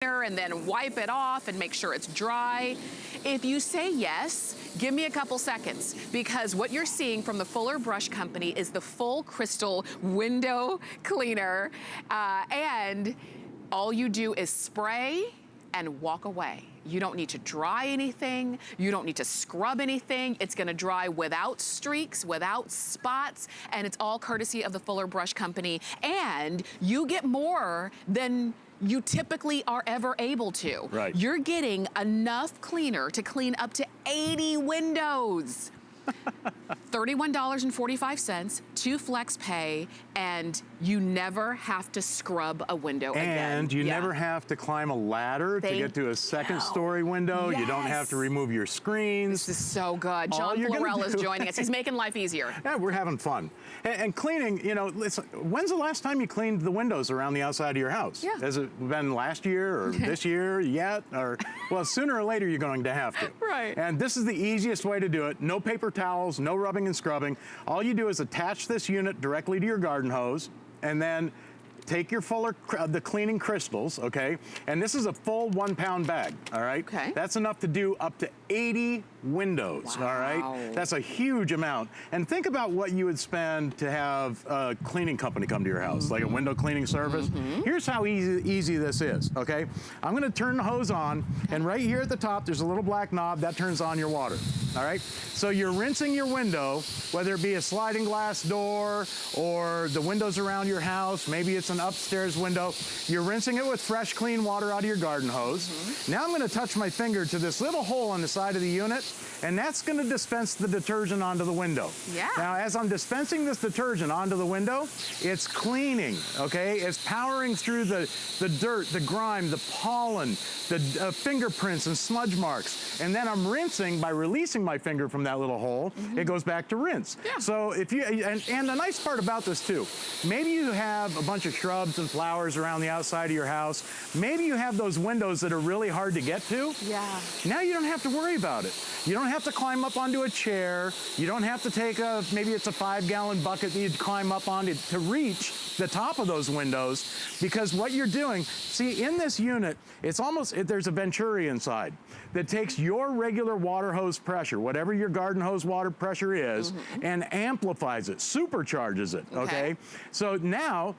and then wipe it off and make sure it's dry. If you say yes, give me a couple seconds, because what you're seeing from the Fuller Brush Company is the full crystal window cleaner, and all you do is spray and walk away. You don't need to dry anything. You don't need to scrub anything. It's gonna dry without streaks, without spots, and it's all courtesy of the Fuller Brush Company. And you get more than you typically are ever able to. Right. You're getting enough cleaner to clean up to 80 windows. $31.45, 2 flex pay, and you never have to scrub a window again. And you never have to climb a ladder to get to a second story window. Yes. You don't have to remove your screens. This is so good. John Florell is joining us. He's making life easier. Yeah, we're having fun. And cleaning, you know, listen, when's the last time you cleaned the windows around the outside of your house? Yeah. Has it been last year or this year yet? Or, well, sooner or later you're going to have to. Right. And this is the easiest way to do it. No paper towels, no rubbing and scrubbing. All you do is attach this unit directly to your garden hose, and then take your the cleaning crystals, okay? And this is a full 1 pound bag, all right? Okay. That's enough to do up to 80 windows, wow. all right? That's a huge amount. And think about what you would spend to have a cleaning company come to your house, like a window cleaning service. Here's how easy this is, okay? I'm gonna turn the hose on, and right here at the top, there's a little black knob that turns on your water, all right? So you're rinsing your window, whether it be a sliding glass door or the windows around your house, maybe it's an upstairs window. You're rinsing it with fresh, clean water out of your garden hose. Now I'm gonna touch my finger to this little hole on the side of the unit, and that's gonna dispense the detergent onto the window. Yeah. Now, as I'm dispensing this detergent onto the window, it's cleaning, okay? It's powering through the dirt, the grime, the pollen, the fingerprints and smudge marks. And then I'm rinsing by releasing my finger from that little hole. It goes back to rinse. Yeah. So if you, and the nice part about this too, maybe you have a bunch of shrubs and flowers around the outside of your house. Maybe you have those windows that are really hard to get to. Yeah. Now you don't have to worry about it. You don't have to climb up onto a chair. You don't have to take maybe it's a 5-gallon bucket that you'd climb up onto to reach the top of those windows, because what you're doing, see, in this unit, it's almost, there's a Venturi inside that takes your regular water hose pressure, whatever your garden hose water pressure is, and amplifies it, supercharges it, okay? So now,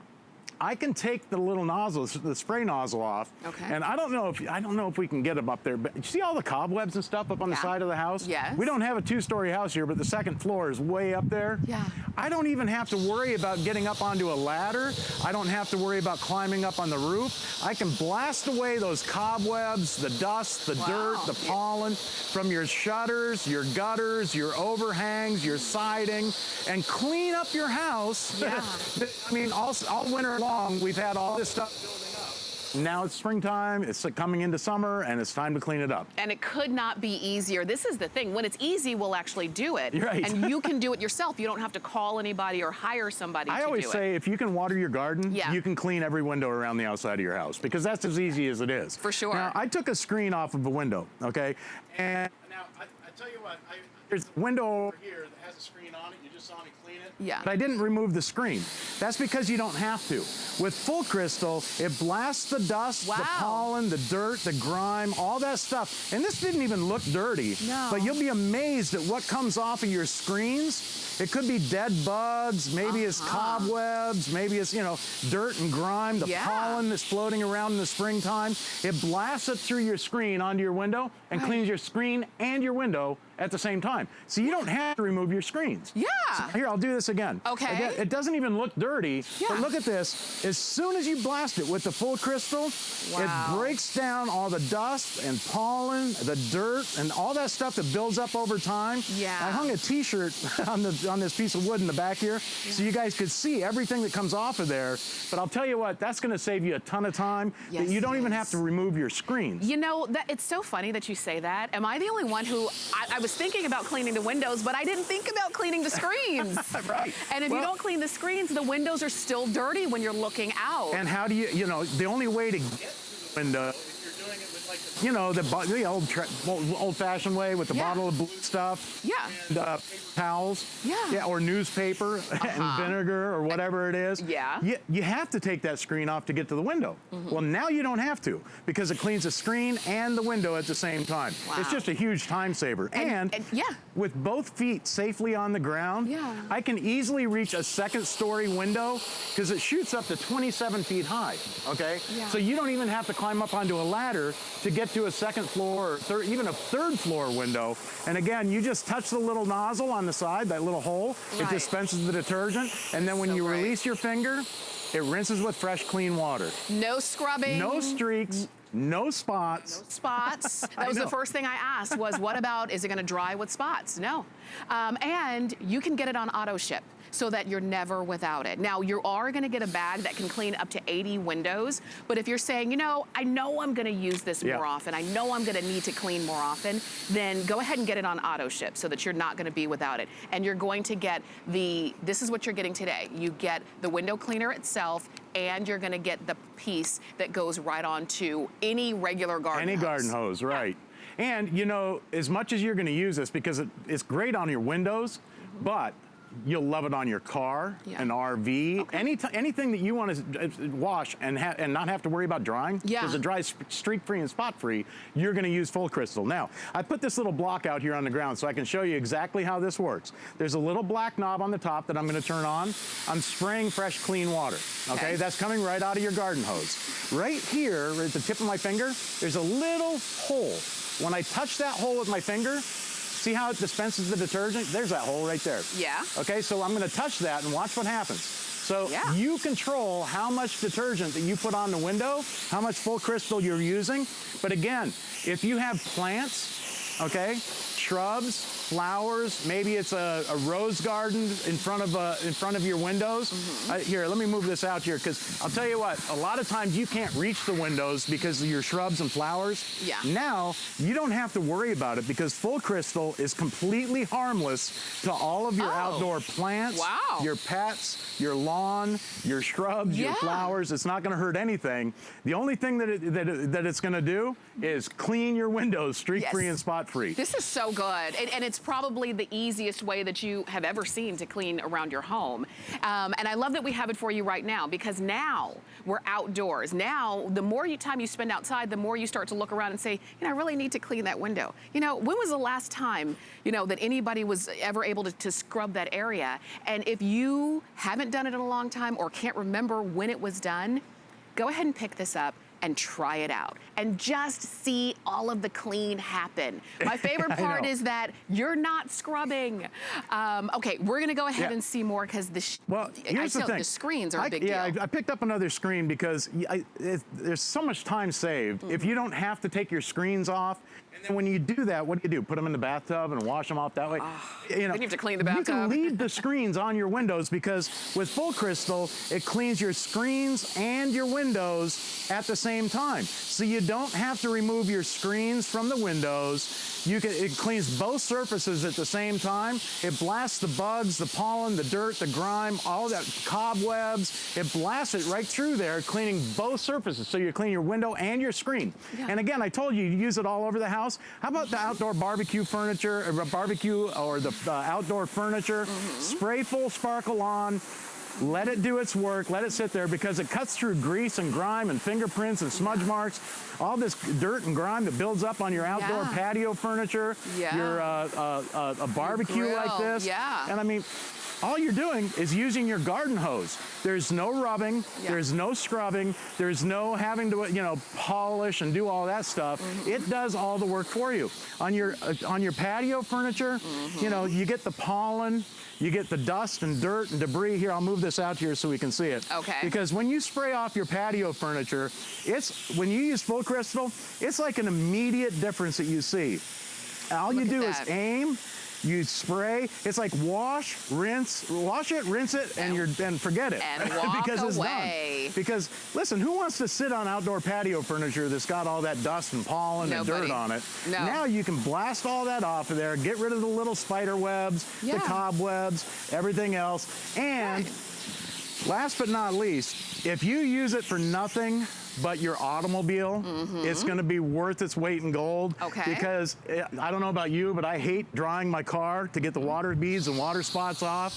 I can take the little nozzle, the spray nozzle off, and I don't know if we can get them up there, but you see all the cobwebs and stuff up on the side of the house? Yes. We don't have a 2-story house here, but the second floor is way up there. Yeah. I don't even have to worry about getting up onto a ladder. I don't have to worry about climbing up on the roof. I can blast away those cobwebs, the dust, the dirt, the pollen from your shutters, your gutters, your overhangs, your siding, and clean up your house. Yeah. I mean, all winter long, we've had all this stuff building up. Now it's springtime, it's coming into summer, and it's time to clean it up. And it could not be easier. This is the thing. When it's easy, we'll actually do it. Right. And you can do it yourself. You don't have to call anybody or hire somebody to do it. I always say, if you can water your garden, you can clean every window around the outside of your house, because that's as easy as it is. For sure. Now, I took a screen off of a window, okay? And now, I tell you what, there's a window over here that has a screen on it. You just saw me clean it. Yeah. But I didn't remove the screen. That's because you don't have to. With full crystal, it blasts the dust, the pollen, the dirt, the grime, all that stuff. And this didn't even look dirty. No. But you'll be amazed at what comes off of your screens. It could be dead bugs, maybe it's cobwebs, maybe it's, you know, dirt and grime, the pollen that's floating around in the springtime. It blasts it through your screen onto your window and cleans your screen and your window at the same time. So you don't have to remove your screens. Yeah. So here, I'll do this again. Okay. Again, it doesn't even look dirty, but look at this. As soon as you blast it with the full crystal, it breaks down all the dust and pollen, the dirt, and all that stuff that builds up over time. Yeah. I hung a t-shirt on this piece of wood in the back here, so you guys could see everything that comes off of there. But I'll tell you what, that's gonna save you a ton of time. That you don't even have to remove your screens. You know, it's so funny that you say that. Am I the only one who, I was thinking about cleaning the windows, but I didn't think about cleaning the screens. Right. And if you don't clean the screens, the windows are still dirty when you're looking out. And how do you know, the only way to get to the window, if you're doing it with you know, the old-fashioned way with the bottle of blue stuff. Yeah. And paper towels. Yeah. Or newspaper and vinegar or whatever it is. Yeah. You have to take that screen off to get to the window. Well, now you don't have to because it cleans the screen and the window at the same time. Wow. It's just a huge time saver. And with both feet safely on the ground, I can easily reach a second-story window because it shoots up to 27 feet high, okay? Yeah. So you don't even have to climb up onto a ladder to get to a second floor or even a third floor window. And again, you just touch the little nozzle on the side, that little hole, it dispenses the detergent, and then when you release your finger, it rinses with fresh, clean water. No scrubbing. No streaks. No spots. No spots. That was the first thing I asked was, what about, is it gonna dry with spots? No. And you can get it on auto ship so that you're never without it. Now, you are gonna get a bag that can clean up to 80 windows, but if you're saying, you know, I know I'm gonna use this more often, I know I'm gonna need to clean more often, then go ahead and get it on auto ship so that you're not gonna be without it. And you're going to get this is what you're getting today. You get the window cleaner itself, and you're gonna get the piece that goes right onto any regular garden hose. Any garden hose, right. And, you know, as much as you're gonna use this, because it's great on your windows, but you'll love it on your car, an RV, anything that you want to wash and not have to worry about drying, because it dries streak-free and spot-free, you're going to use full crystal. Now, I put this little block out here on the ground so I can show you exactly how this works. There's a little black knob on the top that I'm going to turn on. I'm spraying fresh, clean water, okay? That's coming right out of your garden hose. Right here, right at the tip of my finger, there's a little hole. When I touch that hole with my finger, see how it dispenses the detergent? There's that hole right there. Yeah. Okay, so I'm gonna touch that and watch what happens. So you control how much detergent that you put on the window, how much full crystal you're using. But again, if you have plants, okay, shrubs, flowers, maybe it's a rose garden in front of your windows. Here, let me move this out here, because I'll tell you what, a lot of times you can't reach the windows because of your shrubs and flowers. Now, you don't have to worry about it because full crystal is completely harmless to all of your outdoor plants, your pets, your lawn, your shrubs, your flowers. It's not gonna hurt anything. The only thing that it's gonna do is clean your windows streak-free and spot-free. This is so good, and it's probably the easiest way that you have ever seen to clean around your home. And I love that we have it for you right now, because now we're outdoors. Now, the more time you spend outside, the more you start to look around and say, you know, I really need to clean that window. You know, when was the last time, you know, that anybody was ever able to scrub that area? And if you haven't done it in a long time or can't remember when it was done, go ahead and pick this up and try it out and just see all of the clean happen. My favorite part is that you're not scrubbing. Okay, we're gonna go ahead and see more, because here's the thing. The screens are a big deal. I picked up another screen because there's so much time saved. If you don't have to take your screens off, and then when you do that, what do? Put them in the bathtub and wash them off that way? You know, then you have to clean the bathtub. You can leave the screens on your windows, because with full crystal, it cleans your screens and your windows at the same time. So you don't have to remove your screens from the windows. It cleans both surfaces at the same time. It blasts the bugs, the pollen, the dirt, the grime, all that, cobwebs. It blasts it right through there, cleaning both surfaces. So you clean your window and your screen. And again, I told you, you use it all over the house. How about the outdoor barbecue furniture, or the outdoor furniture? Spray full sparkle on. Let it do its work, let it sit there, because it cuts through grease and grime and fingerprints and smudge marks, all this dirt and grime that builds up on your outdoor patio furniture, your a barbecue like this. And I mean, all you're doing is using your garden hose. There's no rubbing, there's no scrubbing, there's no having to, you know, polish and do all that stuff. It does all the work for you. On your patio furniture, you know, you get the pollen, you get the dust and dirt and debris. Here, I'll move this out here so we can see it. Okay. Because when you spray off your patio furniture, when you use full crystal, it's like an immediate difference that you see. All you do is aim, you spray. It's like wash, rinse, wash it, rinse it, and forget it. And walk because it's away. done. Because listen, who wants to sit on outdoor patio furniture that's got all that dust and pollen and dirt on it? No. Now you can blast all that off of there, get rid of the little spider webs, the cobwebs, everything else. And last but not least, if you use it for nothing but your automobile is gonna be worth its weight in gold. Okay. Because I don't know about you, but I hate drying my car to get the water beads and water spots off.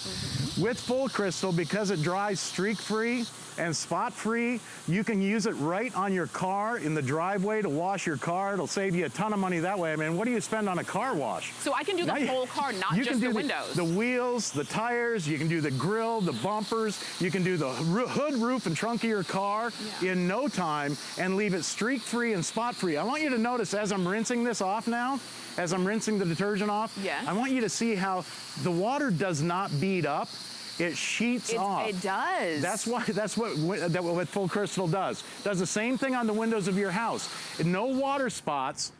With full crystal, because it dries streak-free and spot-free, you can use it right on your car in the driveway to wash your car. It'll save you a ton of money that way. I mean, what do you spend on a car wash? So I can do the whole car, not just the windows. The wheels, the tires, you can do the grill, the bumpers, you can do the hood, roof, and trunk of your car in no time and leave it streak-free and spot-free. I want you to notice as I'm rinsing this off now, as I'm rinsing the detergent off, I want you to see how the water does not bead up. It sheets off. It does. That's what full crystal does. Does the same thing on the windows of your house. No water spots,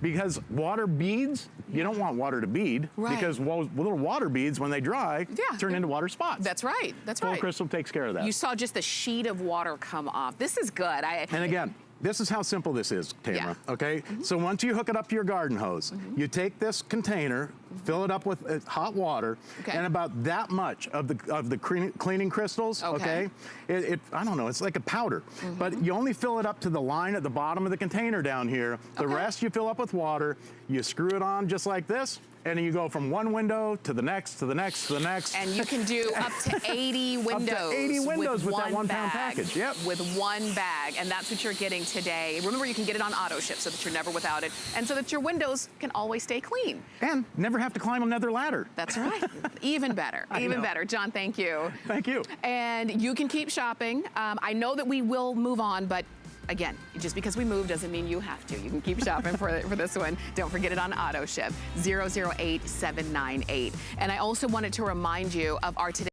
because water beads, you don't want water to bead, because little water beads, when they dry, turn into water spots. That's right, that's right. Full crystal takes care of that. You saw just the sheet of water come off. This is good. And again, this is how simple this is, Tamara, okay? So once you hook it up to your garden hose, you take this container, fill it up with hot water, and about that much of the cleaning crystals, okay? I don't know, it's like a powder, but you only fill it up to the line at the bottom of the container down here. The rest you fill up with water, you screw it on just like this, and then you go from one window to the next, to the next, to the next. And you can do up to 80 windows. Up to 80 windows with that 1 pound package. Yep. With one bag, and that's what you're getting today. Remember, you can get it on auto ship so that you're never without it, and so that your windows can always stay clean. And never have to climb another ladder. That's right. Even better. Even better. John, thank you. Thank you. And you can keep shopping. I know that we will move on, but again, just because we move doesn't mean you have to. You can keep shopping for this one. Don't forget it on auto ship, 008798. And I also wanted to remind you of our today.